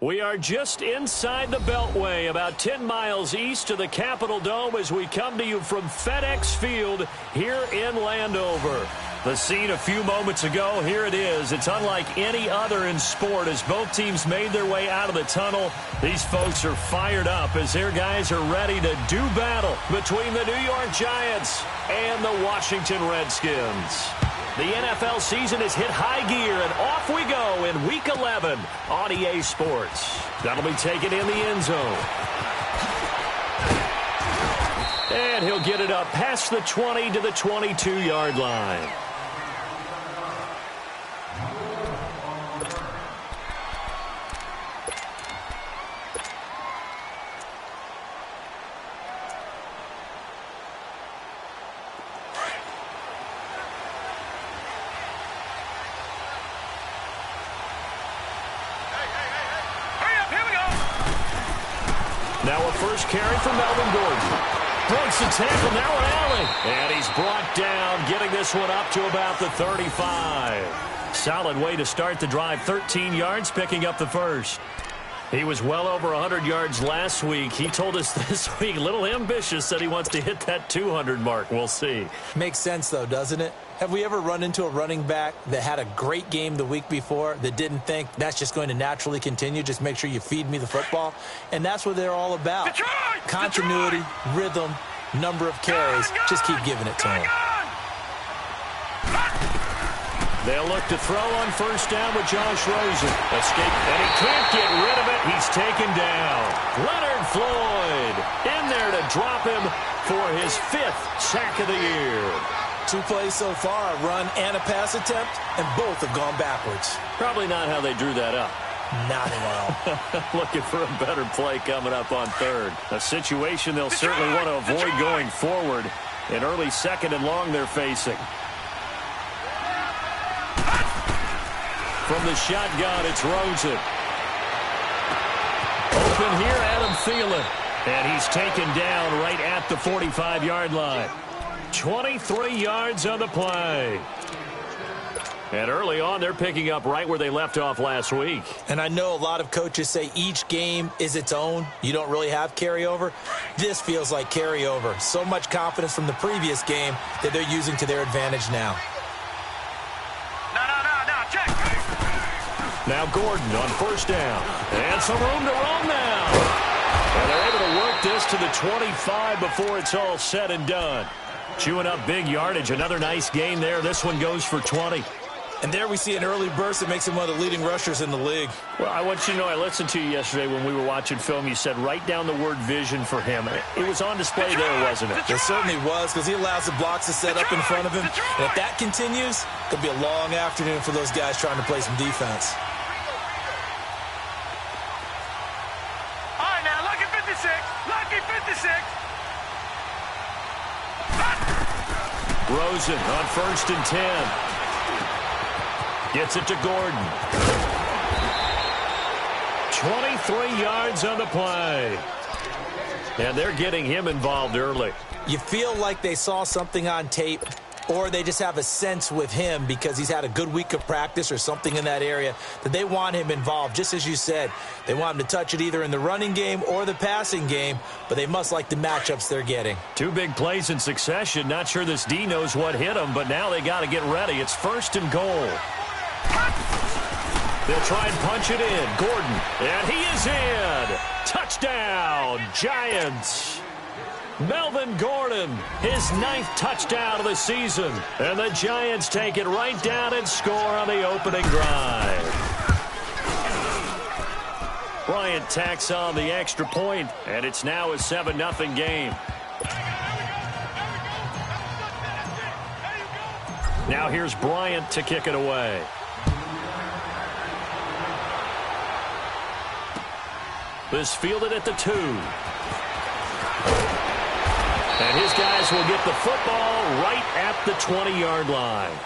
We are just inside the Beltway, about 10 miles east of the Capitol Dome as we come to you from FedEx Field here in Landover. The scene a few moments ago, here it is. It's unlike any other in sport as both teams made their way out of the tunnel. These folks are fired up as their guys are ready to do battle between the New York Giants and the Washington Redskins. The NFL season has hit high gear, and off we go in Week 11 on EA Sports. That'll be taken in the end zone. And he'll get it up past the 20 to the 22-yard line. Now a first carry for Melvin Gordon. Breaks the tackle, now an alley. And he's brought down, getting this one up to about the 35. Solid way to start the drive. 13 yards, picking up the first. He was well over 100 yards last week. He told us this week, a little ambitious, said he wants to hit that 200 mark. We'll see. Makes sense, though, doesn't it? Have we ever run into a running back that had a great game the week before that didn't think that's just going to naturally continue? Just make sure you feed me the football. And that's what they're all about. Continuity, rhythm, number of carries. Just keep giving it to him. They'll look to throw on first down with Josh Rosen. Escape, and he can't get rid of it. He's taken down. Leonard Floyd in there to drop him for his 5th sack of the year. 2 plays so far, a run and a pass attempt, and both have gone backwards. Probably not how they drew that up. Not at all. Looking for a better play coming up on third. A situation they'll certainly want to avoid going forward. An early second and long they're facing. From the shotgun, it's Rosen. Open here, Adam Thielen. And he's taken down right at the 45-yard line. 23 yards on the play. And early on, they're picking up right where they left off last week. And I know a lot of coaches say each game is its own. You don't really have carryover. This feels like carryover. So much confidence from the previous game that they're using to their advantage now. Check. Now Gordon on first down. And some room to roam now. And they're able to work this to the 25 before it's all said and done. Chewing up big yardage. Another nice gain there. This one goes for 20. And there we see an early burst that makes him one of the leading rushers in the league. Well, I want you to know, I listened to you yesterday when we were watching film. You said write down the word vision for him. It was on display there, wasn't it? It certainly was, because he allows the blocks to set up in front of him. And if that continues, it could be a long afternoon for those guys trying to play some defense. All right, now, lucky 56. Lucky 56. Rosen on first and 10. Gets it to Gordon. 23 yards on the play. And they're getting him involved early. You feel like they saw something on tape, or they just have a sense with him because he's had a good week of practice or something in that area that they want him involved. Just as you said, they want him to touch it either in the running game or the passing game, but they must like the matchups they're getting. 2 big plays in succession. Not sure this D knows what hit him, but now they got to get ready. It's first and goal. They'll try and punch it in. Gordon, and he is in. Touchdown, Giants. Melvin Gordon, his 9th touchdown of the season. And the Giants take it right down and score on the opening drive. Bryant tacks on the extra point, and it's now a 7-0 game. Now here's Bryant to kick it away. This fielded at the 2. And his guys will get the football right at the 20-yard line.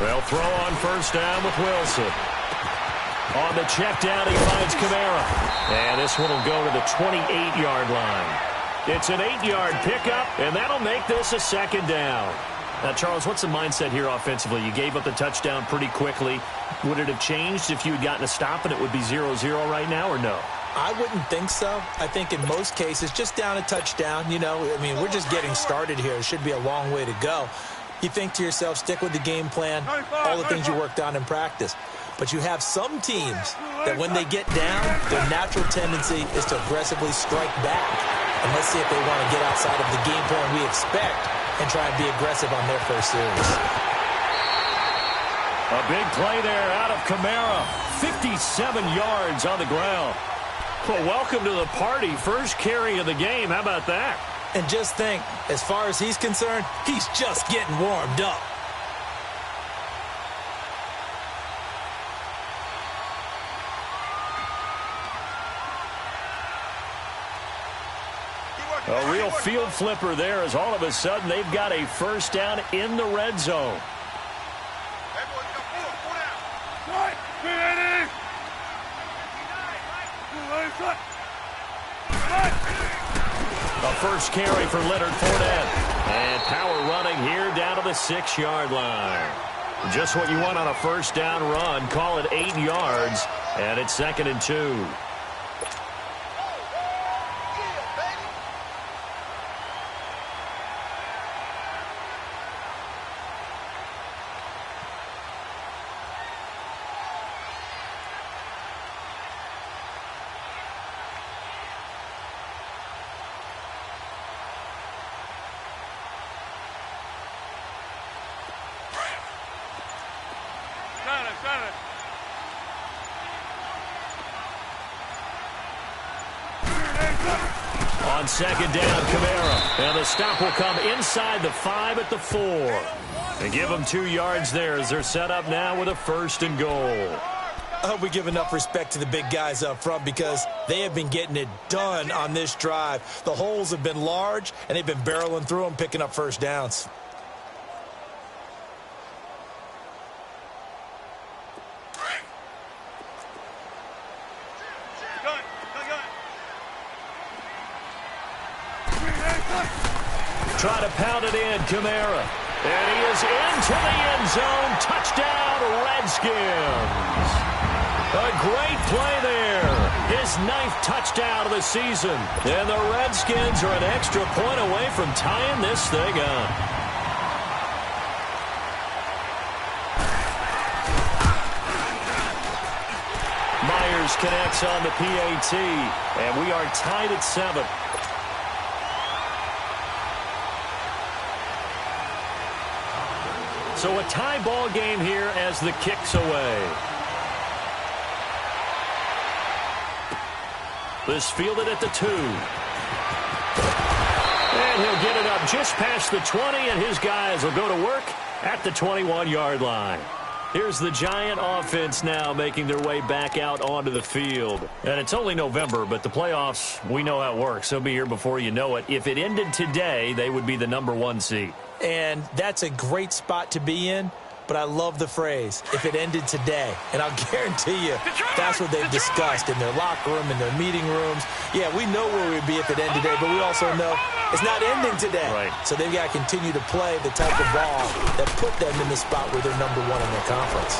They'll throw on first down with Wilson. On the check down, he finds Kamara. And this one will go to the 28-yard line. It's an 8-yard pickup, and that'll make this a second down. Now, Charles, what's the mindset here offensively? You gave up the touchdown pretty quickly. Would it have changed if you had gotten a stop and it would be 0-0 right now, or no? I wouldn't think so. I think in most cases, just down a touchdown, you know, I mean, we're just getting started here. It should be a long way to go. You think to yourself, stick with the game plan, all the things you worked on in practice. But you have some teams that when they get down, their natural tendency is to aggressively strike back. And let's see if they want to get outside of the game plan we expect and try and be aggressive on their first series. A big play there out of Kamara. 57 yards on the ground. Well, welcome to the party. First carry of the game. How about that? And just think, as far as he's concerned, he's just getting warmed up. A real field flipper there as all of a sudden they've got a first down in the red zone. A first carry for Leonard Fournette. And power running here down to the 6-yard line. Just what you want on a first down run. Call it 8 yards. And it's 2nd and 2. On second down, Kamara. And the stop will come inside the 5 at the 4. They give them 2 yards there as they're set up now with a 1st and goal. I hope we give enough respect to the big guys up front because they have been getting it done on this drive. The holes have been large, and they've been barreling through them, picking up first downs. Try to pound it in, Kamara. And he is into the end zone. Touchdown, Redskins. A great play there. His 9th touchdown of the season. And the Redskins are an extra point away from tying this thing up. Myers connects on the PAT. And we are tied at 7. So a tie ball game here as the kick's away. This fielded at the 2. And he'll get it up just past the 20, and his guys will go to work at the 21-yard line. Here's the Giant offense now making their way back out onto the field. And it's only November, but the playoffs, we know how it works. They'll be here before you know it. If it ended today, they would be the #1 seed. And that's a great spot to be in, but I love the phrase, if it ended today. And I'll guarantee you that's what they've discussed in their locker room, in their meeting rooms. Yeah, we know where we'd be if it ended today, but we also know it's not ending today. Right. So they've got to continue to play the type of ball that put them in the spot where they're #1 in their conference.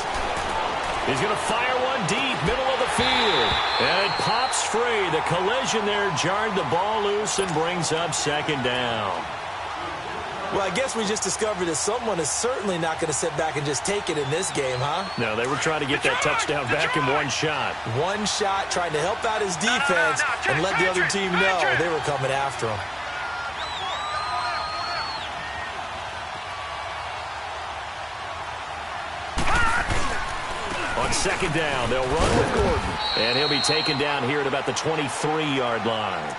He's going to fire one deep, middle of the field. And it pops free. The collision there jarred the ball loose and brings up 2nd down. Well, I guess we just discovered that someone is certainly not going to sit back and just take it in this game, huh? No, they were trying to get that touchdown back in one shot. One shot, trying to help out his defense and let the other team know they were coming after him. On 2nd down, they'll run with Gordon. And he'll be taken down here at about the 23-yard line.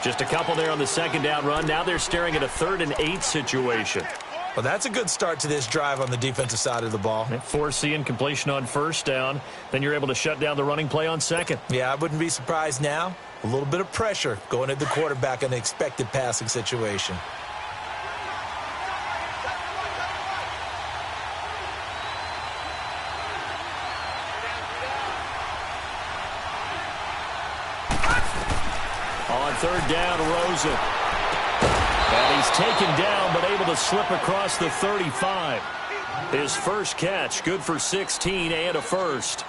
Just a couple there on the 2nd down run. Now they're staring at a 3rd and 8 situation. Well, that's a good start to this drive on the defensive side of the ball. Forcing completion on 1st down. Then you're able to shut down the running play on 2nd. Yeah, I wouldn't be surprised now. A little bit of pressure going at the quarterback in the expected passing situation. third down, Rosen. And he's taken down, but able to slip across the 35. His first catch, good for 16 and a first.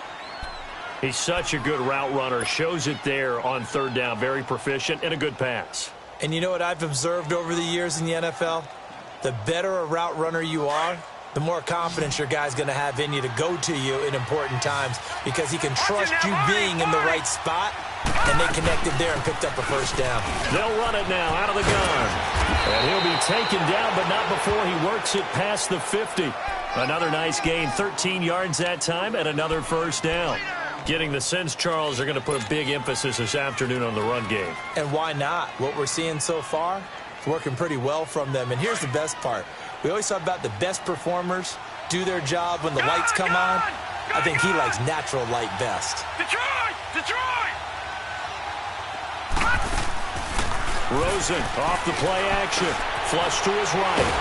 He's such a good route runner. Shows it there on third down. Very proficient and a good pass. And you know what I've observed over the years in the NFL? The better a route runner you are, the more confidence your guy's going to have in you to go to you in important times because he can trust you being in the right spot, and they connected there and picked up a first down. They'll run it now out of the gun. And he'll be taken down, but not before he works it past the 50. Another nice gain, 13 yards that time, and another first down. Getting the sense, Charles, they're going to put a big emphasis this afternoon on the run game. And why not? What we're seeing so far, it's working pretty well from them. And here's the best part. We always talk about the best performers do their job when the lights come on. I think he likes natural light best. Detroit! Detroit! Rosen off the play action. Flush to his right.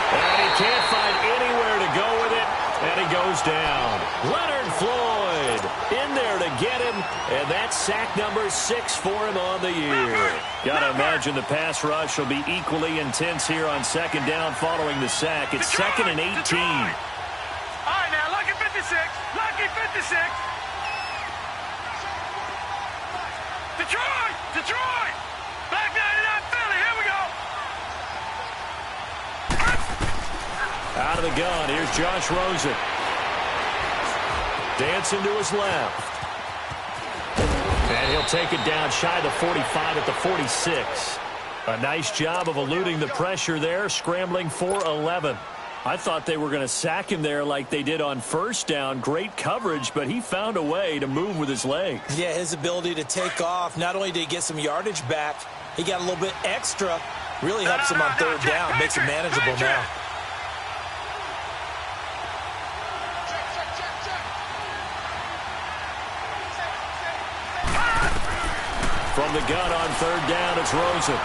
And he can't find anywhere to go with it. And he goes down. Leonard Floyd in there to get him. And that's sack number 6 for him on the year. Got to imagine the pass rush will be equally intense here on second down following the sack. It's second and 18. All right, now, lucky 56. Lucky 56. Detroit! Detroit! Back 99 Philly. Here we go. Out of the gun, here's Josh Rosen. Dancing to his left. And he'll take it down shy of the 45 at the 46. A nice job of eluding the pressure there, scrambling for 11. I thought they were going to sack him there like they did on first down. Great coverage, but he found a way to move with his legs. Yeah, his ability to take off, not only did he get some yardage back, he got a little bit extra. Really helps him on third down, makes it manageable now. From the gun on third down, it's Rosen.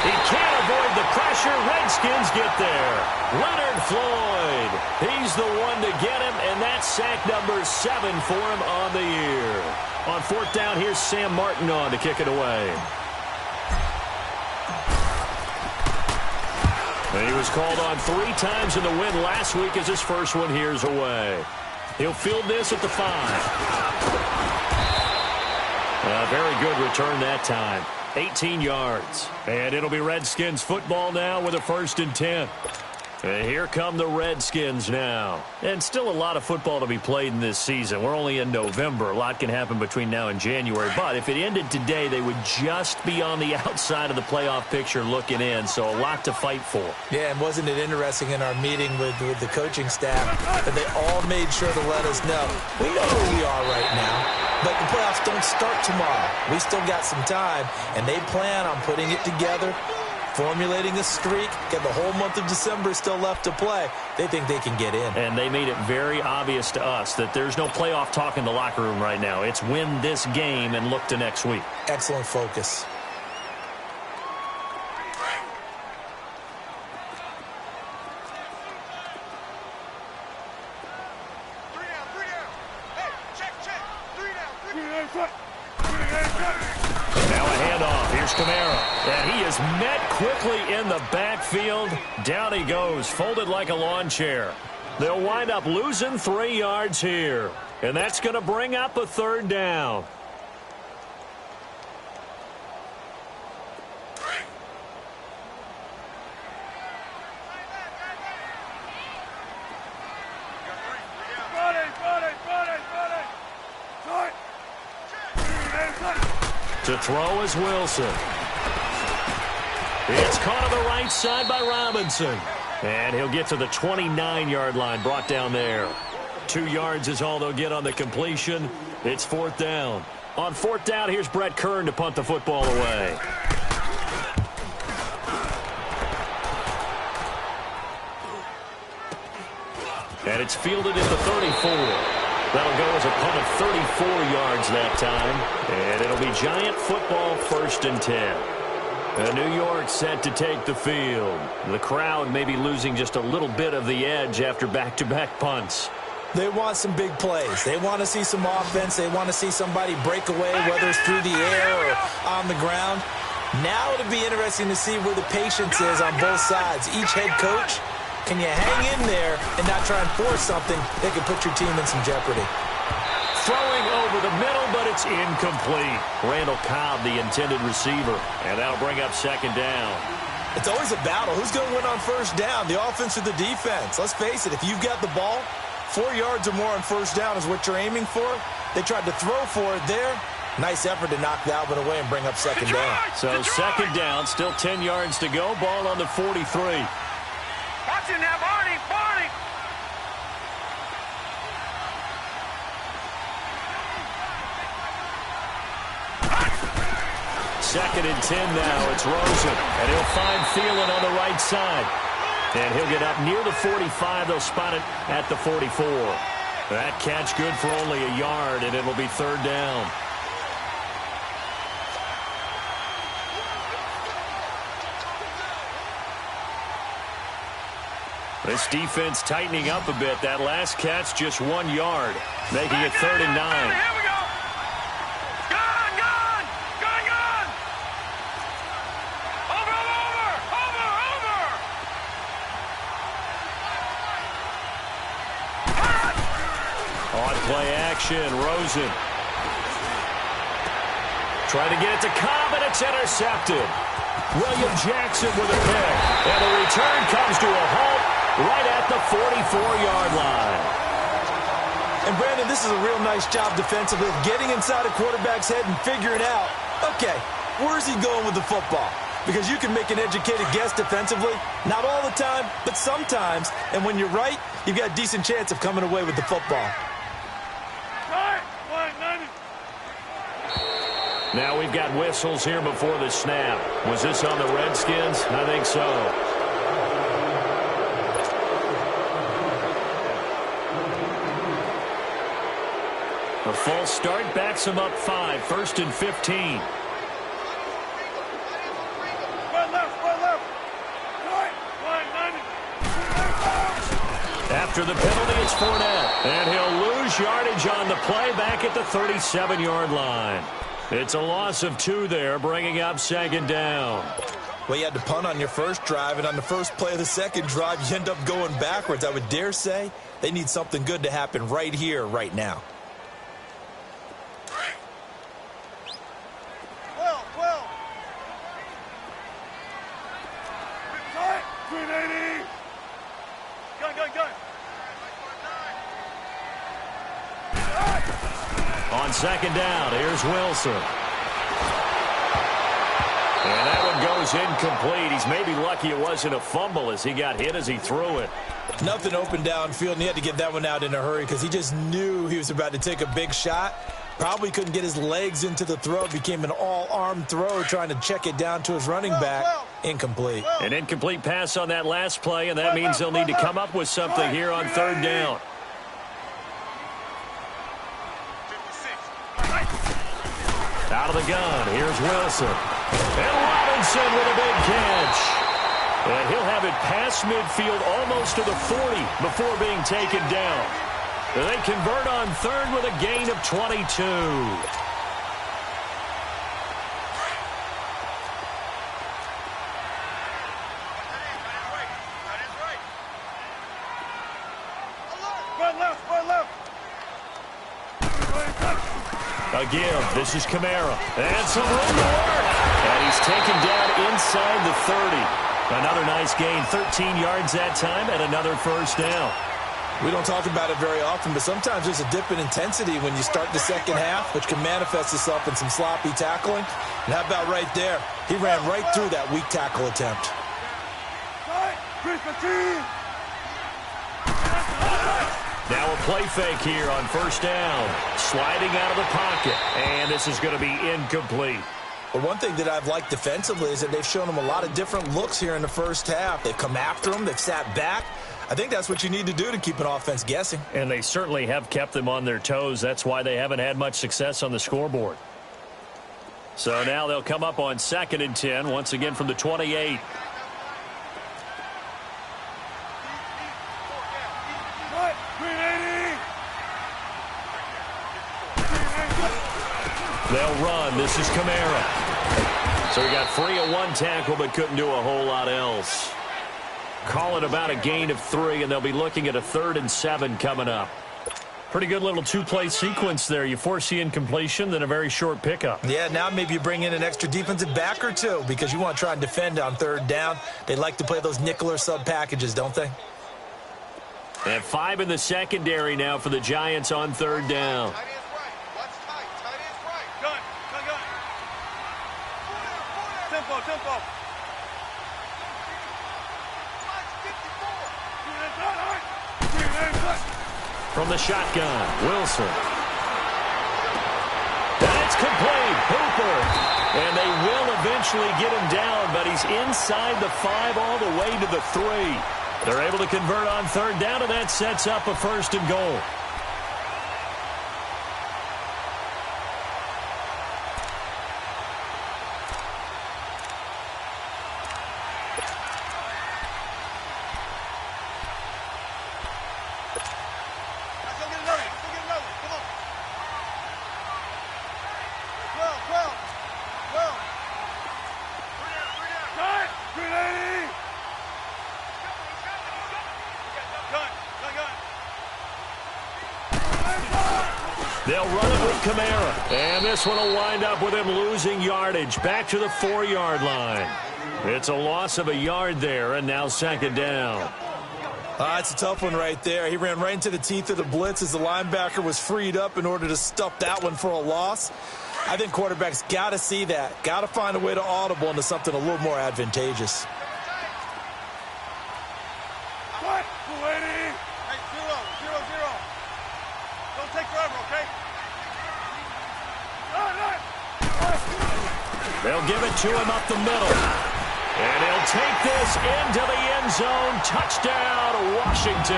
He can't avoid the pressure. Redskins get there. Leonard Floyd. He's the one to get him, and that's sack number 7 for him on the year. On fourth down, here's Sam Martin on to kick it away. And he was called on 3 times in the win last week as his first one here's away. He'll field this at the 5. A very good return that time. 18 yards. And it'll be Redskins football now with a 1st and 10. And here come the Redskins now. And still a lot of football to be played in this season. We're only in November. A lot can happen between now and January. But if it ended today, they would just be on the outside of the playoff picture looking in. So a lot to fight for. Yeah, and wasn't it interesting in our meeting with the coaching staff that they all made sure to let us know. We know where we are right now. But the playoffs don't start tomorrow. We still got some time, and they plan on putting it together, formulating a streak, get the whole month of December still left to play. They think they can get in. And they made it very obvious to us that there's no playoff talk in the locker room right now. It's win this game and look to next week. Excellent focus. Now a handoff. Here's Kamara. And he is met quickly in the backfield. Down he goes, folded like a lawn chair. They'll wind up losing 3 yards here. And that's going to bring up a 3rd down. To throw is Wilson. It's caught on the right side by Robinson. And he'll get to the 29-yard line, brought down there. 2 yards is all they'll get on the completion. It's 4th down. On 4th down, here's Brett Kern to punt the football away. And it's fielded at the 34. That'll go as a punt of 34 yards that time. And it'll be Giant football, 1st and 10. And New York set to take the field. The crowd may be losing just a little bit of the edge after back-to-back punts. They want some big plays. They want to see some offense. They want to see somebody break away, whether it's through the air or on the ground. Now it'll be interesting to see where the patience is on both sides. Each head coach, can you hang in there and not try and force something that could put your team in some jeopardy? Throwing over the middle, but it's incomplete. Randall Cobb, the intended receiver, and that'll bring up second down. It's always a battle. Who's going to win on first down, the offense or the defense? Let's face it, if you've got the ball, 4 yards or more on first down is what you're aiming for. They tried to throw for it there. Nice effort to knock that one away and bring up second down. So second down, still 10 yards to go. Ball on the 43. Watch it now, Barney, Barney. Second and 10 now. It's Rosen, and he'll find Thielen on the right side. And he'll get up near the 45. They'll spot it at the 44. That catch good for only a yard, and it'll be third down. This defense tightening up a bit. That last catch, just 1 yard, making it third and 9. Here we go. Gone, gone, gone, gone. Over, over, over, over. On play action, Rosen. Trying to get it to Cobb, and it's intercepted. William Jackson with a pick. And the return comes to a halt right at the 44-yard line. And, Brandon, this is a real nice job defensively of getting inside a quarterback's head and figuring out, okay, where's he going with the football? Because you can make an educated guess defensively, not all the time, but sometimes. And when you're right, you've got a decent chance of coming away with the football. Right, 190. Now we've got whistles here before the snap. Was this on the Redskins? I think so. The false start backs him up 5. First and 15. Right left, right left. Right, 190. After the penalty, it's Fournette. And he'll lose yardage on the play back at the 37-yard line. It's a loss of 2 there, bringing up second down. Well, you had to punt on your first drive, and on the first play of the second drive, you end up going backwards. I would dare say they need something good to happen right here, right now. Well. 380. Gun. On second down, here's Wilson. And that one goes incomplete. He's maybe lucky it wasn't a fumble as he got hit as he threw it. Nothing open downfield, and he had to get that one out in a hurry because he just knew he was about to take a big shot. Probably couldn't get his legs into the throw. It became an all-arm throw trying to check it down to his running back. Incomplete. An incomplete pass on that last play, and that means they'll need to come up with something here on third down. Out of the gun, here's Wilson. And Robinson with a big catch. And he'll have it past midfield almost to the 40 before being taken down. They convert on third with a gain of 22. Right left. A give. This is Kamara. And some room to work. And he's taken down inside the 30. Another nice gain. 13 yards that time and another first down. We don't talk about it very often, but sometimes there's a dip in intensity when you start the second half, which can manifest itself in some sloppy tackling. And how about right there? He ran right through that weak tackle attempt. Now a play fake here on first down. Sliding out of the pocket. And this is going to be incomplete. But one thing that I've liked defensively is that they've shown him a lot of different looks here in the first half. They've come after him. They've sat back. I think that's what you need to do to keep an offense guessing. And they certainly have kept them on their toes. That's why they haven't had much success on the scoreboard. So now they'll come up on second and 10, once again from the 28. Right, 380. They'll run. This is Kamara. So he got free of one tackle but couldn't do a whole lot else. Call it about a gain of 3, and they'll be looking at a 3rd and 7 coming up. Pretty good little two-play sequence there. You force the incompletion, then a very short pickup. Yeah, now maybe you bring in an extra defensive back or two because you want to try and defend on 3rd down. They like to play those nickel or sub packages, don't they? They have 5 in the secondary now for the Giants on 3rd down. Tight end's right. Watch tight. Tight end's right. Gun. Tempo. From the shotgun, Wilson. That's complete. Hooper. And they will eventually get him down, but he's inside the 5 all the way to the 3. They're able to convert on 3rd down, and that sets up a 1st and goal. They'll run it with Kamara. And this one will wind up with him losing yardage. Back to the 4-yard line. It's a loss of a yard there, and now 2nd down. It's a tough one right there. He ran right into the teeth of the blitz as the linebacker was freed up in order to stuff that one for a loss. I think quarterbacks got to see that. Got to find a way to audible into something a little more advantageous. What? 280. Hey, 0. Don't take forever, okay? They'll give it to him up the middle. And he'll take this into the end zone. Touchdown, Washington.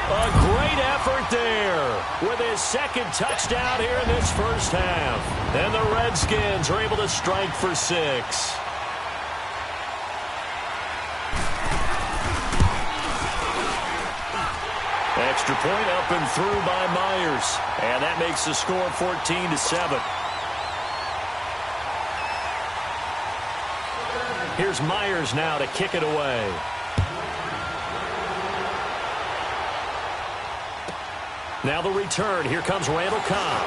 A great effort there with his 2nd touchdown here in this 1st half. And the Redskins are able to strike for 6. Extra point up and through by Myers. And that makes the score 14-7. Here's Myers now to kick it away. Now the return. Here comes Randall Cobb.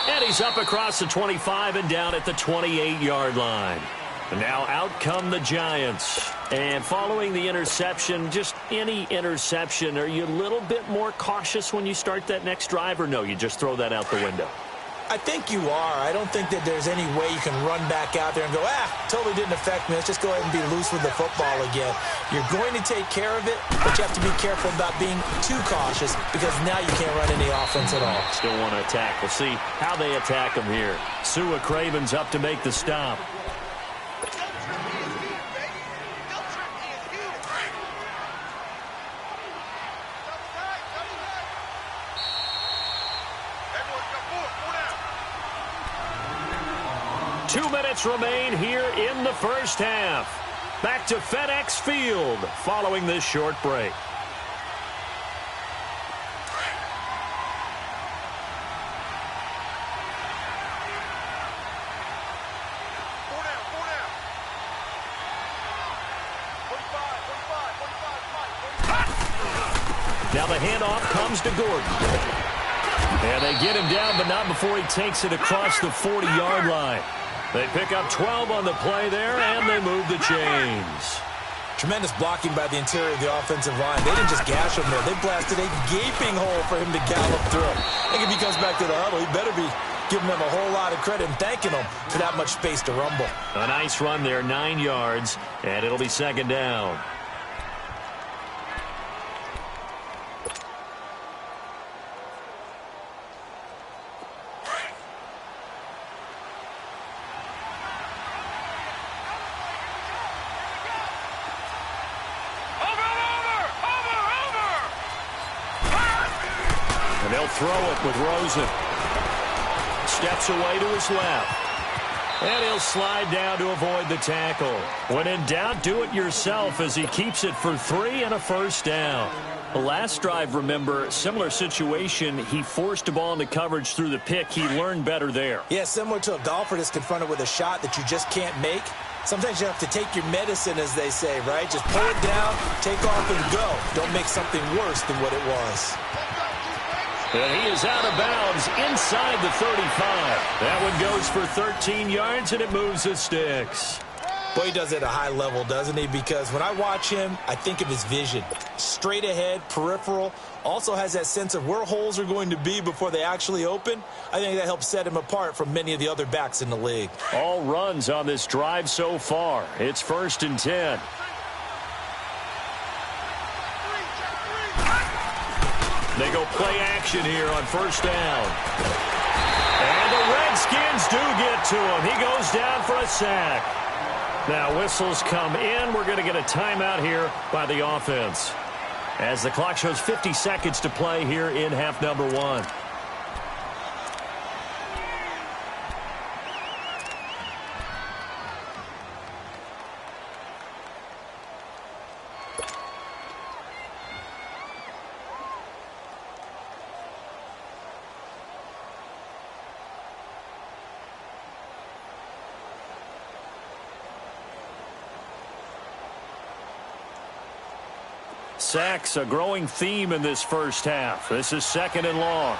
And he's up across the 25 and down at the 28-yard line. And now out come the Giants. And following the interception, just any interception, are you a little bit more cautious when you start that next drive, or no, you just throw that out the window? I think you are. I don't think that there's any way you can run back out there and go, totally didn't affect me. Let's just go ahead and be loose with the football again. You're going to take care of it, but you have to be careful about being too cautious because now you can't run any offense at all. Still want to attack. We'll see how they attack them here. Sua Craven's up to make the stop. Remain here in the 1st half. Back to FedEx Field following this short break. Now the handoff comes to Gordon. And they get him down, but not before he takes it across the 40-yard line. They pick up 12 on the play there, and they move the chains. Tremendous blocking by the interior of the offensive line. They didn't just gash him there. They blasted a gaping hole for him to gallop through. I think if he comes back to the huddle, he better be giving them a whole lot of credit and thanking them for that much space to rumble. A nice run there, 9 yards, and it'll be 2nd down. Throw it with Rosen. Steps away to his left. And he'll slide down to avoid the tackle. When in doubt, do it yourself as he keeps it for 3 and a 1st down. The last drive, remember, similar situation. He forced a ball into coverage through the pick. He learned better there. Yeah, similar to a golfer that's confronted with a shot that you just can't make. Sometimes you have to take your medicine, as they say, right? Just pull it down, take off, and go. Don't make something worse than what it was. And he is out of bounds inside the 35. That one goes for 13 yards, and it moves the sticks. Boy, he does it at a high level, doesn't he? Because when I watch him, I think of his vision. Straight ahead, peripheral. Also has that sense of where holes are going to be before they actually open. I think that helps set him apart from many of the other backs in the league. All runs on this drive so far. It's 1st and 10. They go play action here on 1st down. And the Redskins do get to him. He goes down for a sack. Now whistles come in. We're going to get a timeout here by the offense, as the clock shows 50 seconds to play here in half number 1. Sacks, a growing theme in this first half. This is 2nd and long.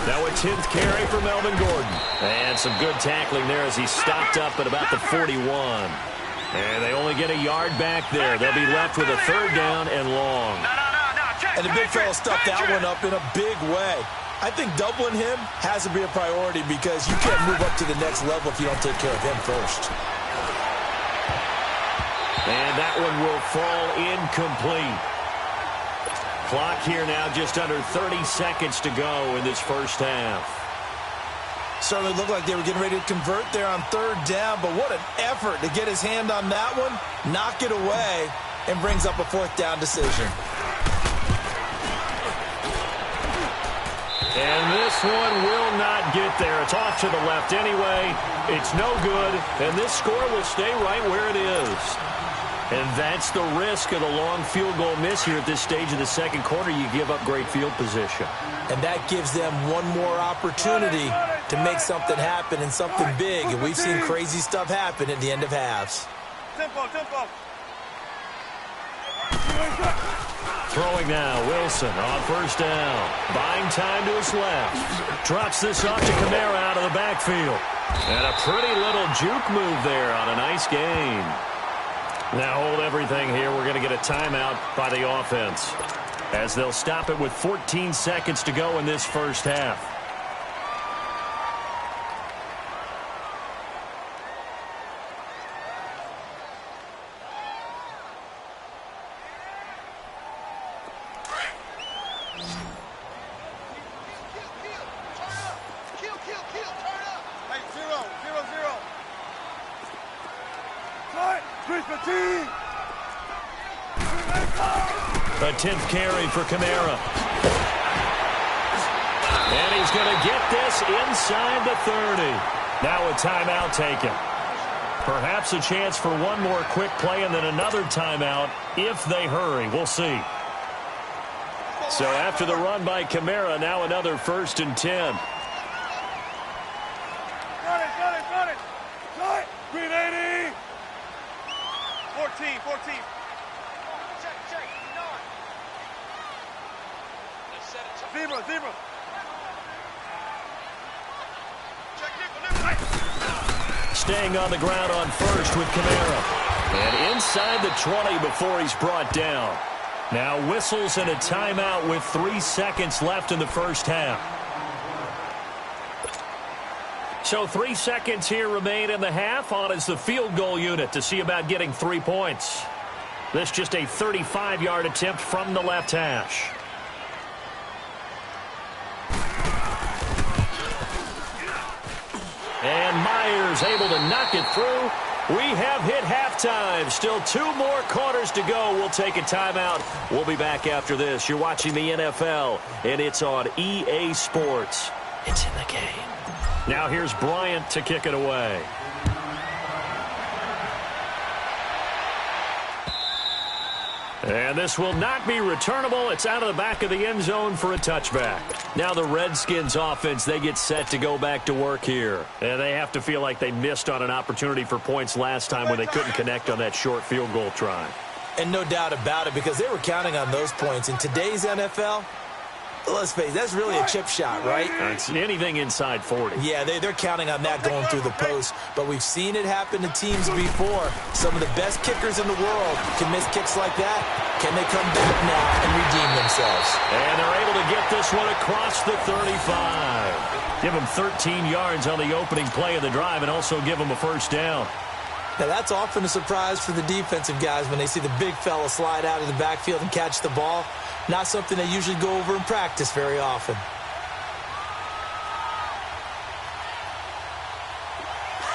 Now a 10th carry for Melvin Gordon. And some good tackling there as he stopped up at about the 41. And they only get a yard back there. They'll be left with a 3rd down and long. And the big fella stuffed that one up in a big way. I think doubling him has to be a priority because you can't move up to the next level if you don't take care of him first. And that one will fall incomplete. Clock here now just under 30 seconds to go in this first half. Certainly looked like they were getting ready to convert there on 3rd down, but what an effort to get his hand on that one, knock it away, and brings up a 4th down decision. And this one will not get there. It's off to the left anyway. It's no good, and this score will stay right where it is. And that's the risk of the long field goal miss here at this stage of the 2nd quarter. You give up great field position. And that gives them one more opportunity to make something happen and something big. And we've seen crazy stuff happen at the end of halves. Tempo. Throwing now, Wilson on 1st down. Buying time to his left. Drops this off to Kamara out of the backfield. And a pretty little juke move there on a nice gain. Now hold everything here. We're going to get a timeout by the offense, as they'll stop it with 14 seconds to go in this first half. A 10th carry for Kamara. And he's going to get this inside the 30. Now a timeout taken. Perhaps a chance for one more quick play and then another timeout if they hurry. We'll see. So after the run by Kamara, now another 1st and 10. Got it. Green 80. 14. Zebra. Staying on the ground on 1st with Kamara. And inside the 20 before he's brought down. Now whistles and a timeout with 3 seconds left in the first half. So 3 seconds here remain in the half. On is the field goal unit to see about getting 3 points. This just a 35-yard attempt from the left hash. And Myers able to knock it through. We have hit halftime. Still 2 more quarters to go. We'll take a timeout. We'll be back after this. You're watching the NFL, and it's on EA Sports. It's in the game. Now here's Bryant to kick it away. And this will not be returnable. It's out of the back of the end zone for a touchback. Now the Redskins offense, they get set to go back to work here. And they have to feel like they missed on an opportunity for points last time when they couldn't connect on that short field goal try. And no doubt about it, because they were counting on those points. In today's NFL, let's face it, that's really a chip shot, right? It's anything inside 40. Yeah, they're counting on that going through the post. But we've seen it happen to teams before. Some of the best kickers in the world can miss kicks like that. Can they come back now and redeem themselves? And they're able to get this one across the 35. Give them 13 yards on the opening play of the drive and also give them a first down. Now, that's often a surprise for the defensive guys when they see the big fella slide out of the backfield and catch the ball. Not something they usually go over in practice very often.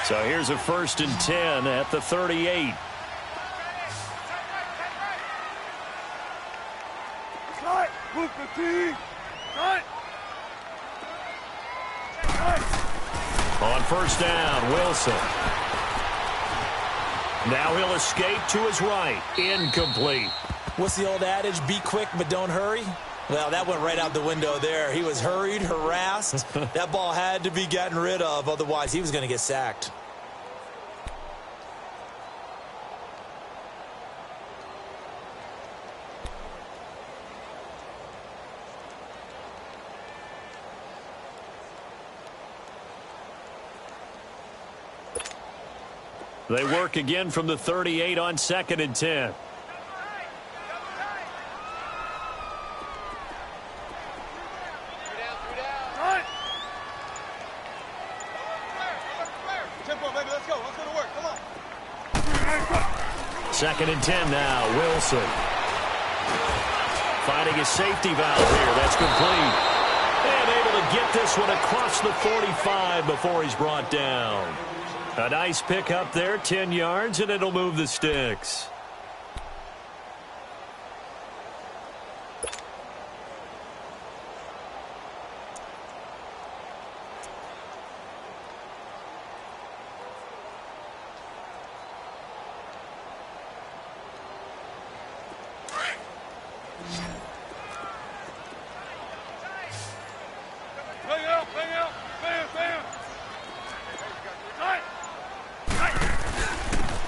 So here's a 1st and 10 at the 38. On first down, Wilson. Now he'll escape to his right. Incomplete. What's the old adage? Be quick, but don't hurry? Well, that went right out the window there. He was hurried, harassed. That ball had to be gotten rid of. Otherwise, he was going to get sacked. They work again from the 38 on 2nd and 10. Second and 10 now, Wilson. Finding his safety valve here. That's complete. And able to get this one across the 45 before he's brought down. A nice pick up there, 10 yards, and it'll move the sticks.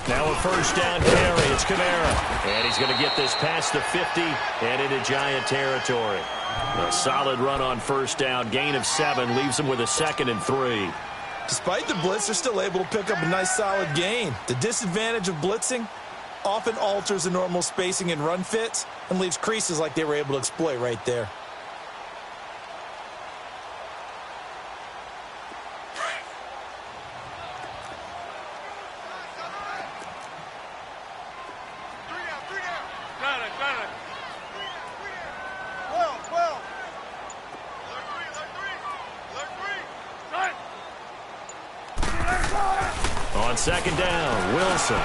Now a first down carry. It's Kamara. And he's going to get this past the 50 and into Giant territory. A solid run on first down. Gain of 7 leaves him with a 2nd and 3. Despite the blitz, they're still able to pick up a nice solid gain. The disadvantage of blitzing often alters the normal spacing and run fits and leaves creases like they were able to exploit right there. On second down, Wilson. And,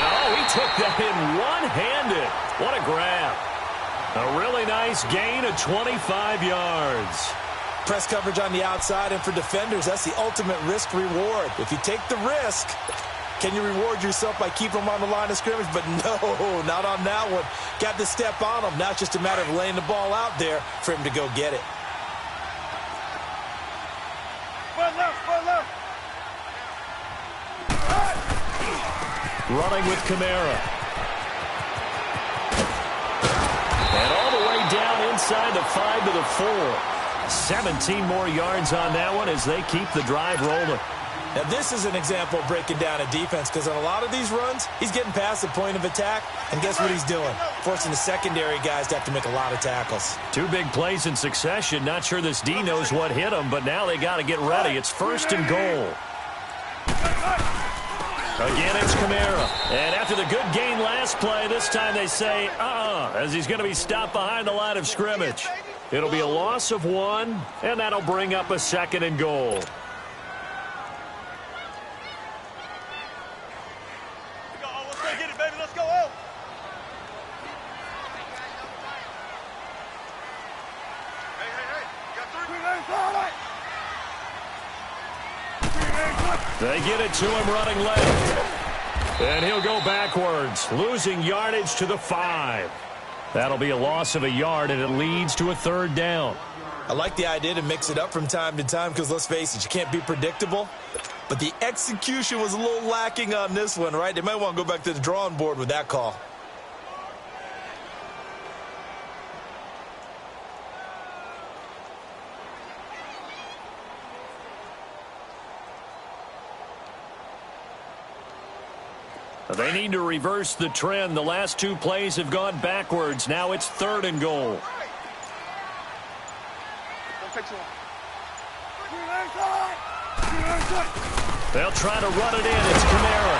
oh, he took that in one-handed. What a grab. A really nice gain of 25 yards. Press coverage on the outside, and for defenders, that's the ultimate risk-reward. If you take the risk, can you reward yourself by keeping them on the line of scrimmage? But no, not on that one. Got to step on them. Now it's just a matter of laying the ball out there for him to go get it. Running with Kamara. And all the way down inside the 5 to the 4. 17 more yards on that one as they keep the drive rolling. Now this is an example of breaking down a defense, because on a lot of these runs, he's getting past the point of attack, and guess what he's doing? Forcing the secondary guys to have to make a lot of tackles. 2 big plays in succession. Not sure this D knows what hit him, but now they got to get ready. It's 1st and goal. Again, it's Kamara. And after the good gain last play, this time they say, as he's going to be stopped behind the line of scrimmage. It'll be a loss of 1, and that'll bring up a 2nd and goal. They get it to him running left. And he'll go backwards, losing yardage to the 5. That'll be a loss of a yard, and it leads to a 3rd down. I like the idea to mix it up from time to time because, let's face it, you can't be predictable. But the execution was a little lacking on this one, right? They might want to go back to the drawing board with that call. They need to reverse the trend. The last 2 plays have gone backwards. Now it's 3rd and goal. They'll try to run it in. It's Kamara.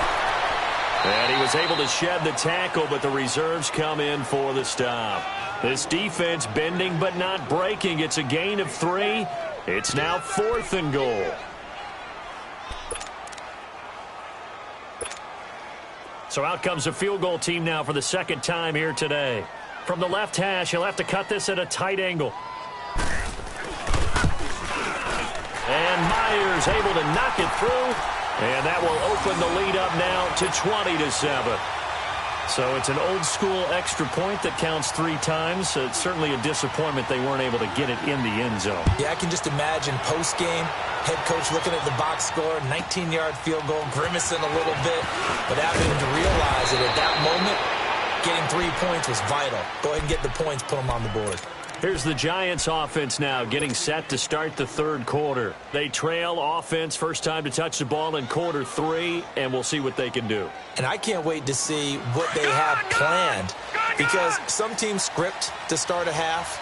And he was able to shed the tackle, but the reserves come in for the stop. This defense bending but not breaking. It's a gain of 3. It's now 4th and goal. So out comes a field goal team now for the 2nd time here today. From the left hash, he'll have to cut this at a tight angle. And Myers able to knock it through. And that will open the lead up now to 20-7. So it's an old-school extra point that counts 3 times. So it's certainly a disappointment they weren't able to get it in the end zone. Yeah, I can just imagine post-game, head coach looking at the box score, 19-yard field goal, grimacing a little bit, but having to realize that at that moment, getting 3 points was vital. Go ahead and get the points, put them on the board. Here's the Giants offense now getting set to start the 3rd quarter. They trail offense, first time to touch the ball in quarter 3, and we'll see what they can do. And I can't wait to see what they have planned, because some teams script to start a half.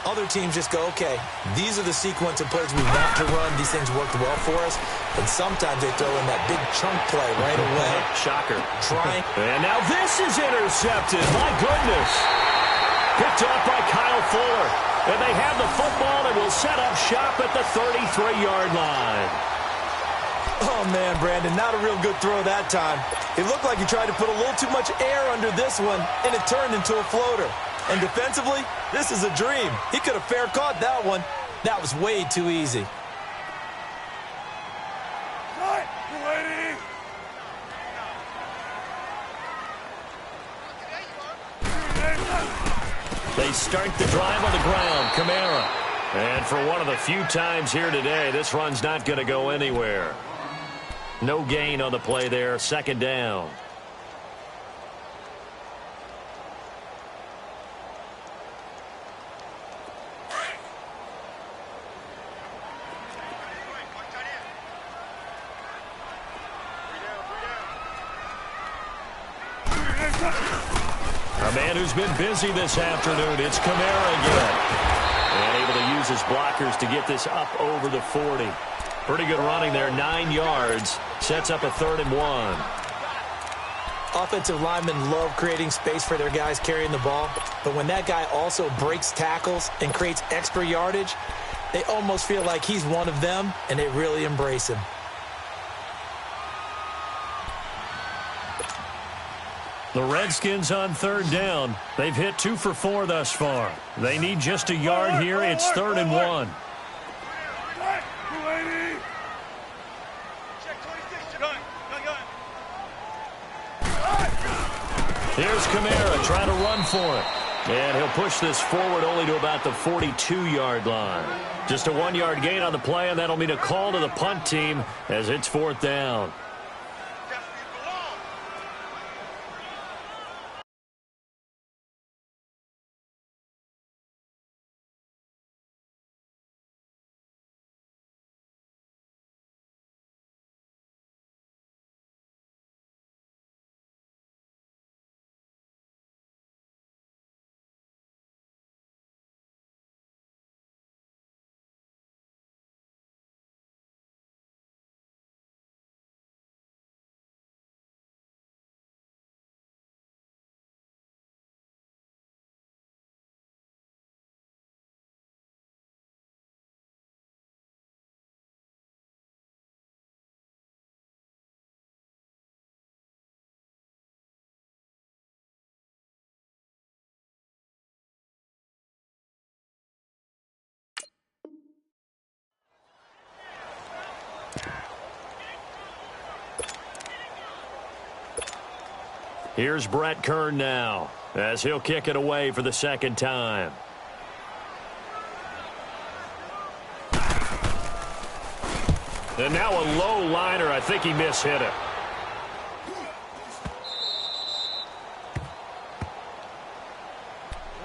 Other teams just go, okay, these are the sequence of plays we want to run. These things worked well for us. And sometimes they throw in that big chunk play right away. Shocker. Try. And now this is intercepted. My goodness. Picked up by Kyle Fuller. And they have the football and will set up shop at the 33-yard line. Oh, man, Brandon, not a real good throw that time. It looked like he tried to put a little too much air under this one, and it turned into a floater. And defensively, this is a dream. He could have fair caught that one. That was way too easy. They start the drive on the ground. Kamara. And for one of the few times here today, this run's not going to go anywhere. No gain on the play there. 2nd down. A man who's been busy this afternoon. It's Kamara again. And able to use his blockers to get this up over the 40. Pretty good running there. 9 yards. Sets up a 3rd and 1. Offensive linemen love creating space for their guys carrying the ball. But when that guy also breaks tackles and creates extra yardage, they almost feel like he's one of them, and they really embrace him. The Redskins on 3rd down. They've hit 2 for 4 thus far. They need just a yard here. It's 3rd and 1. Here's Kamara trying to run for it. And he'll push this forward only to about the 42-yard line. Just a 1-yard gain on the play, and that'll mean a call to the punt team as it's 4th down. Here's Brett Kern now as he'll kick it away for the second time. And now a low liner. I think he mishit it.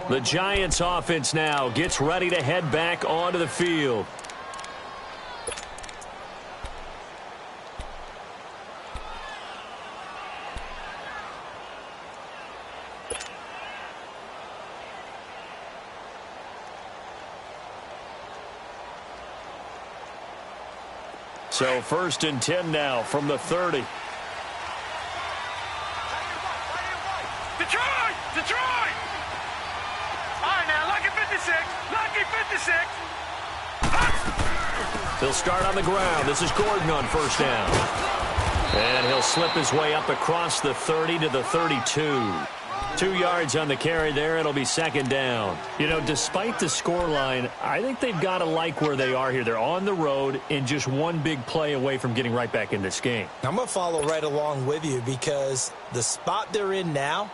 The Giants offense now gets ready to head back onto the field. So 1st and 10 now from the 30. Detroit! Detroit! All right, now, lucky 56. Lucky 56. He'll start on the ground. This is Gordon on 1st down. And he'll slip his way up across the 30 to the 32. 2 yards on the carry there. It'll be 2nd down. You know, despite the scoreline, I think they've got to like where they are here. They're on the road and just one big play away from getting right back in this game. I'm going to follow right along with you because the spot they're in now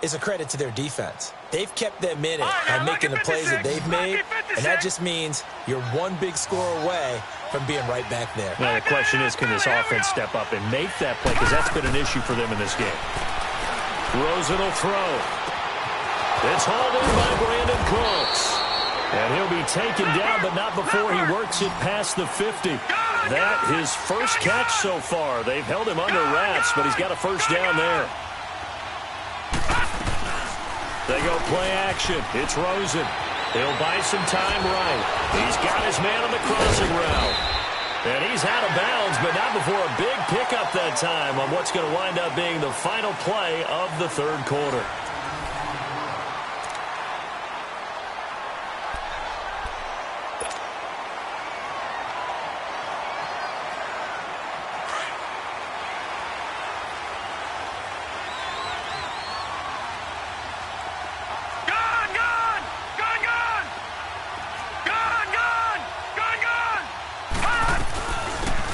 is a credit to their defense. They've kept them in it by making the plays that they've made, and that just means you're one big score away from being right back there. Now, the question is, can this offense step up and make that play? Because that's been an issue for them in this game. Rosen will throw. It's hauled in by Brandon Cooks. And he'll be taken down, but not before he works it past the 50. That his first catch so far. They've held him under wraps, but he's got a 1st down there. They go play action. It's Rosen. He'll buy some time right. He's got his man on the crossing route. And he's out of bounds, but not before a big pickup that time on what's going to wind up being the final play of the 3rd quarter.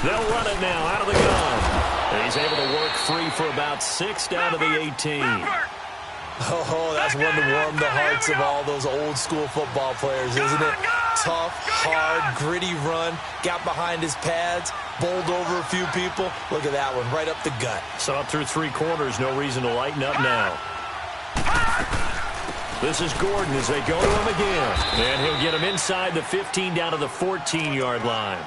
They'll run it now out of the gun. He's able to work free for about 6 down to the 18. Oh, that's one to warm the hearts of all those old school football players, isn't it? Tough, hard, gritty run. Got behind his pads, bowled over a few people. Look at that one, right up the gut. So up through 3 quarters, no reason to lighten up now. This is Gordon as they go to him again. And he'll get him inside the 15 down to the 14-yard line.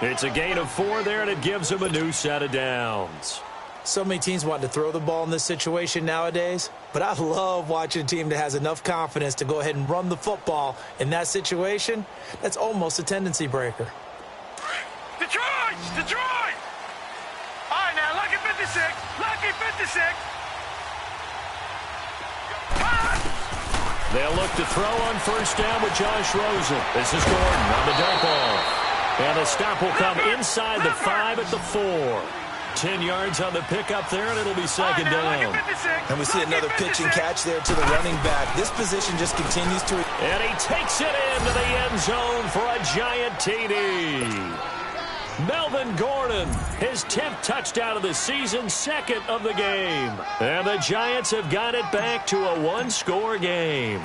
It's a gain of 4 there, and it gives him a new set of downs. So many teams want to throw the ball in this situation nowadays, but I love watching a team that has enough confidence to go ahead and run the football in that situation. That's almost a tendency breaker. Detroit! Detroit! All right, now, lucky 56. Lucky 56. They'll look to throw on 1st down with Josh Rosen. This is Gordon on the dump off. And the stop will come inside the 5 at the 4. 10 yards on the pickup there, and it'll be 2nd down. And we see another pitch and catch there to the running back. This position just continues to... And he takes it into the end zone for a giant TD. Melvin Gordon, his 10th touchdown of the season, 2nd of the game. And the Giants have got it back to a 1-score game.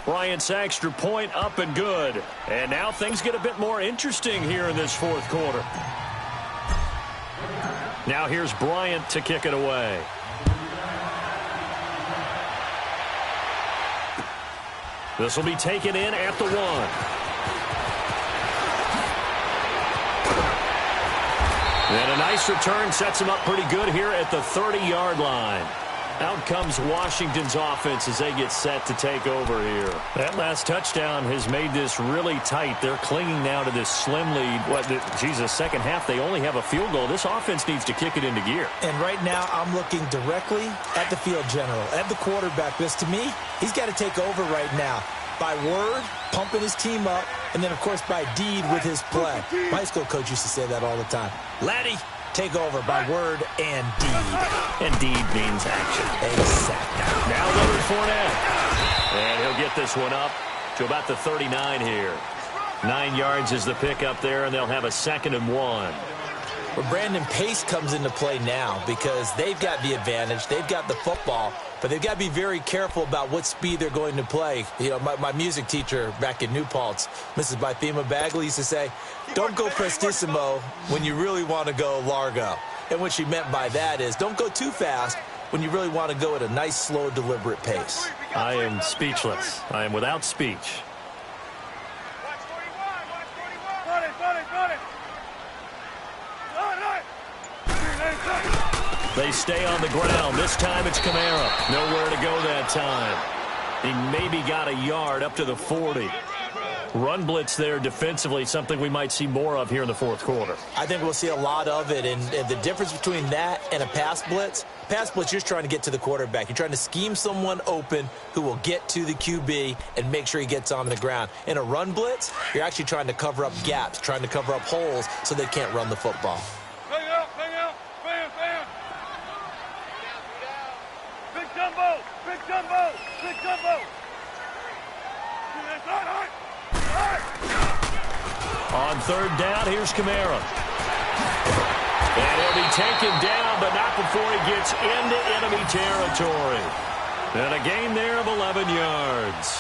Bryant's extra point up and good. And now things get a bit more interesting here in this 4th quarter. Now here's Bryant to kick it away. This will be taken in at the 1. And a nice return sets him up pretty good here at the 30-yard line. Out comes Washington's offense as they get set to take over here. That last touchdown has made this really tight. They're clinging now to this slim lead. The second half, they only have a field goal. This offense needs to kick it into gear. And right now, I'm looking directly at the field general, at the quarterback, because to me, he's got to take over right now. By word, pumping his team up, and then, of course, by deed with his play. My high school coach used to say that all the time. Laddie, take over by word and deed. And deed means action. Exactly. Now Leonard Fournette. And he'll get this one up to about the 39 here. 9 yards is the pickup there, and they'll have a 2nd and 1. But Brandon, pace comes into play now because they've got the advantage. They've got the football, but they've got to be very careful about what speed they're going to play. You know, my music teacher back in New Paltz, Mrs. Bythema Bagley, used to say, don't go prestissimo when you really want to go largo. And what she meant by that is don't go too fast when you really want to go at a nice, slow, deliberate pace. I am speechless. I am without speech. They stay on the ground. This time it's Kamara. Nowhere to go that time. He maybe got a yard up to the 40. Run blitz there defensively, something we might see more of here in the fourth quarter. I think we'll see a lot of it, and the difference between that and a pass blitz, you're just trying to get to the quarterback. You're trying to scheme someone open who will get to the QB and make sure he gets on the ground. In a run blitz, you're actually trying to cover up gaps, trying to cover up holes so they can't run the football. Bang out, bam, bam. Big jumbo, big jumbo, big jumbo. On third down, here's Kamara. And he'll be taken down, but not before he gets into enemy territory. And a gain there of 11 yards.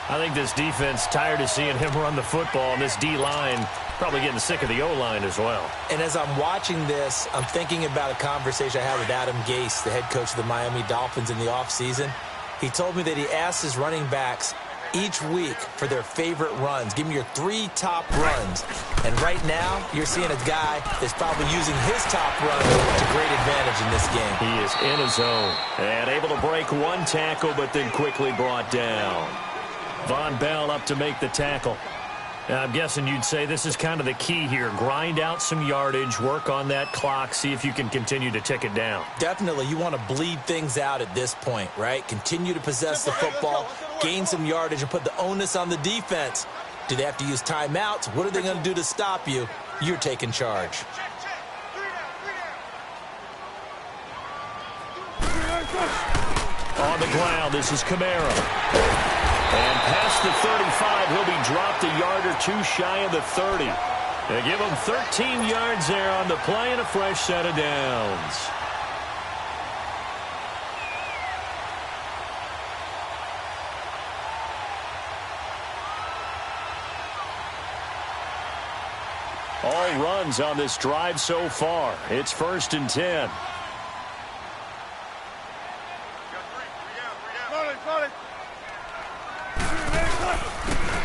I think this defense tired of seeing him run the football, and this D-line probably getting sick of the O-line as well. And as I'm watching this, I'm thinking about a conversation I had with Adam Gase, the head coach of the Miami Dolphins in the offseason. He told me that he asked his running backs each week for their favorite runs. Give me your 3 top runs. And right now, you're seeing a guy that's probably using his top run to great advantage in this game. He is in his zone and able to break one tackle, but then quickly brought down. Von Bell up to make the tackle. Now, I'm guessing you'd say this is kind of the key here. Grind out some yardage, work on that clock, see if you can continue to tick it down. Definitely. You want to bleed things out at this point, right? Continue to possess the football, gain some yardage, and put the onus on the defense. Do they have to use timeouts? What are they going to do to stop you? You're taking charge. On the ground, this is Kamara. And past the 35, he'll be dropped a yard or two shy of the 30. They give him 13 yards there on the play and a fresh set of downs. All runs on this drive so far. It's 1st and 10.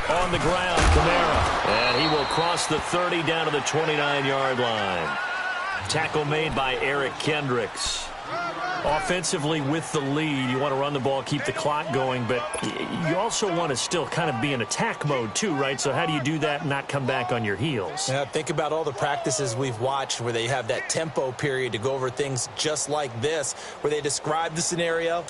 On the ground, Kamara. And he will cross the 30 down to the 29-yard line. Tackle made by Eric Kendricks. Offensively with the lead, you want to run the ball, keep the clock going, but you also want to still kind of be in attack mode too, right? So how do you do that and not come back on your heels? Yeah, think about all the practices we've watched where they have that tempo period to go over things just like this, where they describe the scenario,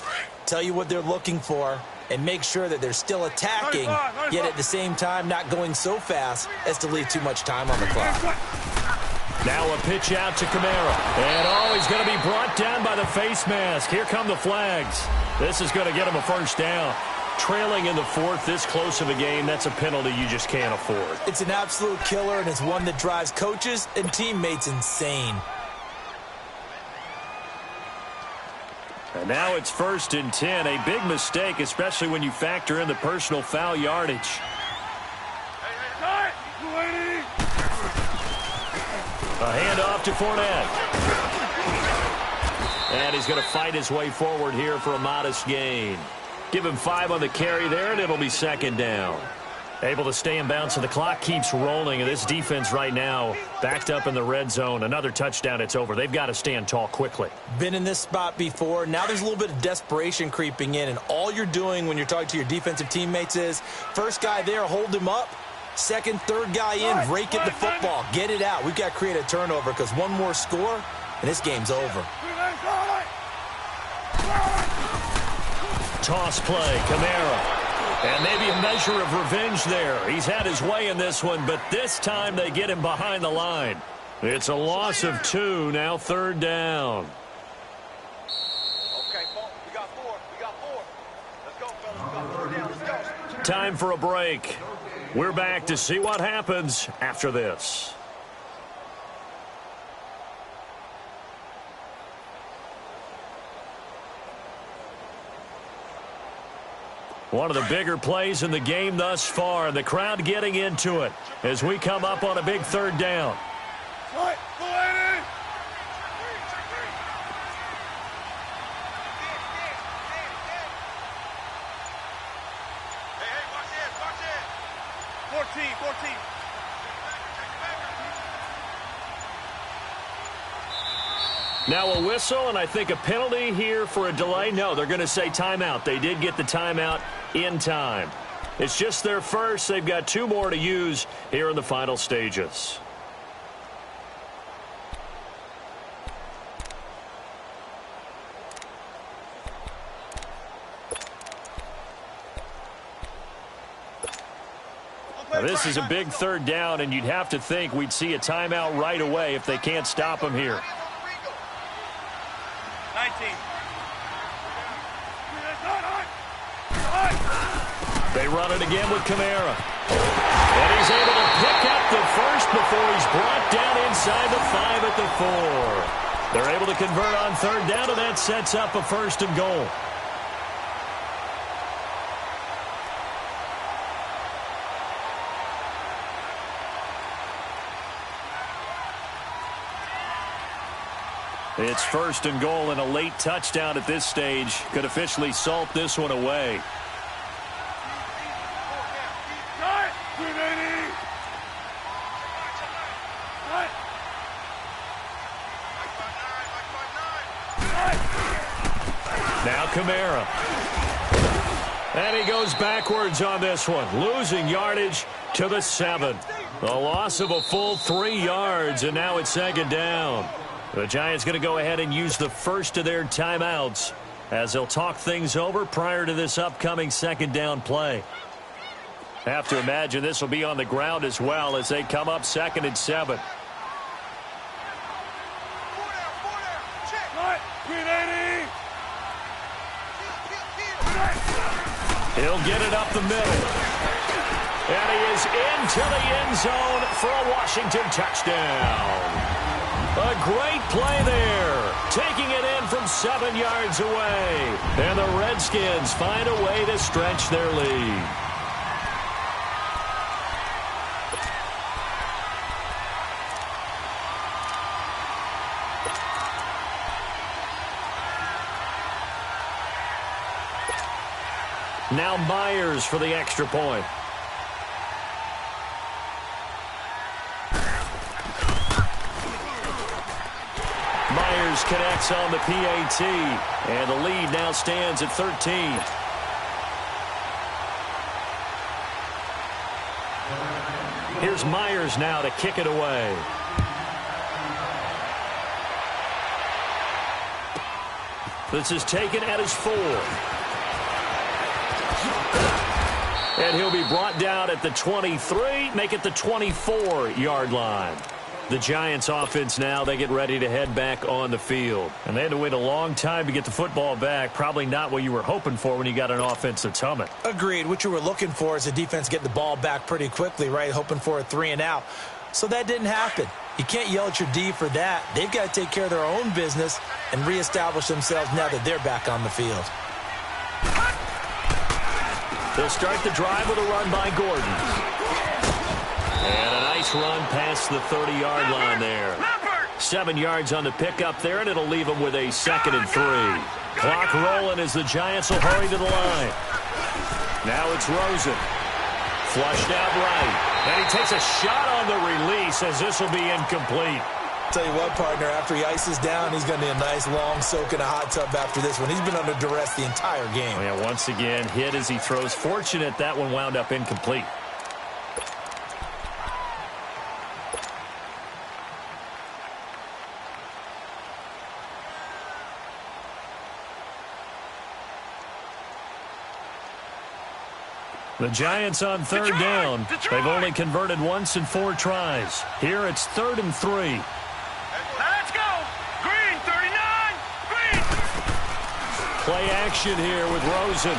tell you what they're looking for, and make sure that they're still attacking, yet at the same time not going so fast as to leave too much time on the clock. Now a pitch out to Kamara. And, he's going to be brought down by the face mask. Here come the flags. This is going to get him a first down. Trailing in the 4th, this close of a game, that's a penalty you just can't afford. It's an absolute killer, and it's one that drives coaches and teammates insane. And now it's 1st and 10. A big mistake, especially when you factor in the personal foul yardage. A handoff to Fournette. And he's going to fight his way forward here for a modest gain. Give him 5 on the carry there, and it'll be 2nd down. Able to stay in bounds, so the clock keeps rolling. And this defense right now backed up in the red zone. Another touchdown, it's over. They've got to stand tall quickly. Been in this spot before. Now there's a little bit of desperation creeping in. And all you're doing when you're talking to your defensive teammates is, first guy there, hold him up. Second, third guy in, rake at the football. Get it out. We've got to create a turnover because one more score, and this game's over. Toss play, Kamara. And maybe a measure of revenge there. He's had his way in this one, but this time they get him behind the line. It's a loss of 2, now 3rd down. Okay, we got 4. We got 4. Let's go, fellas. We got 4 down. Let's go. Time for a break. We're back to see what happens after this. One of the bigger plays in the game thus far, and the crowd getting into it as we come up on a big third down. Now a whistle, and I think a penalty here for a delay. No, they're going to say timeout. They did get the timeout in time. It's just their first. They've got 2 more to use here in the final stages. Now, this is a big third down, and you'd have to think we'd see a timeout right away if they can't stop them here. 19. They run it again with Kamara. And he's able to pick up the first before he's brought down inside the 5 at the 4. They're able to convert on third down, and that sets up a 1st and goal. It's 1st and goal, and a late touchdown at this stage could officially salt this one away. Now Kamara. And he goes backwards on this one, losing yardage to the 7. The loss of a full 3 yards, and now it's 2nd down. The Giants going to go ahead and use the first of their timeouts as they'll talk things over prior to this upcoming 2nd down play. Have to imagine this will be on the ground as well as they come up 2nd and 7. He'll get it up the middle. And he is into the end zone for a Washington touchdown. A great play there, taking it in from 7 yards away. And the Redskins find a way to stretch their lead. Now Myers for the extra point. Myers connects on the PAT, and the lead now stands at 13. Here's Myers now to kick it away. This is taken at his 4. And he'll be brought down at the 23, make it the 24-yard line. The Giants offense now, they get ready to head back on the field. And they had to wait a long time to get the football back. Probably not what you were hoping for when you got an offense that's humming. Agreed. What you were looking for is the defense getting the ball back pretty quickly, right? Hoping for a 3 and out. So that didn't happen. You can't yell at your D for that. They've got to take care of their own business and reestablish themselves now that they're back on the field. They'll start the drive with a run by Gordon. And a nice run past the 30-yard line there. 7 yards on the pickup there, and it'll leave them with a 2nd and 3. Clock rolling as the Giants will hurry to the line. Now it's Rosen. Flushed out right. And he takes a shot on the release as this will be incomplete. Tell you what, partner, after he ices down, he's going to need a nice long soak in a hot tub after this one. He's been under duress the entire game. Oh, yeah, once again, hit as he throws. Fortunate that one wound up incomplete. The Giants on third down. They've only converted once in 4 tries. Here it's 3rd and 3. Let's go! Green, 39! Green! Play action here with Rosen.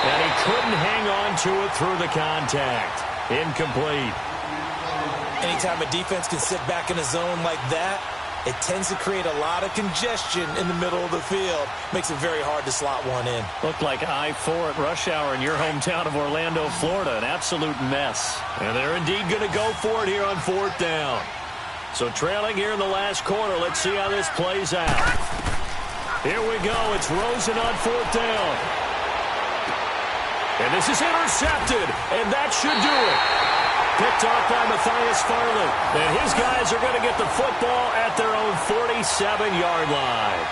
And he couldn't hang on to it through the contact. Incomplete. Anytime a defense can sit back in a zone like that, it tends to create a lot of congestion in the middle of the field. Makes it very hard to slot one in. Looked like I-4 at rush hour in your hometown of Orlando, Florida. An absolute mess. And they're indeed going to go for it here on 4th down. So trailing here in the last quarter. Let's see how this plays out. Here we go. It's Rosen on 4th down. And this is intercepted. And that should do it. Picked off by Matthias Farley. And his guys are going to get the football at their own 47-yard line.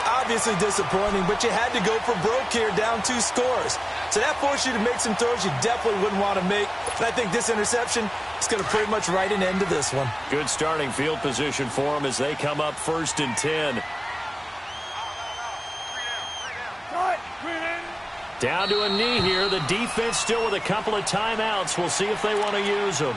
Obviously disappointing, but you had to go for broke here, down 2 scores. So that forced you to make some throws you definitely wouldn't want to make. And I think this interception is going to pretty much write an end to this one. Good starting field position for them as they come up 1st and 10. Down to a knee here. The defense still with a couple of timeouts. We'll see if they want to use them.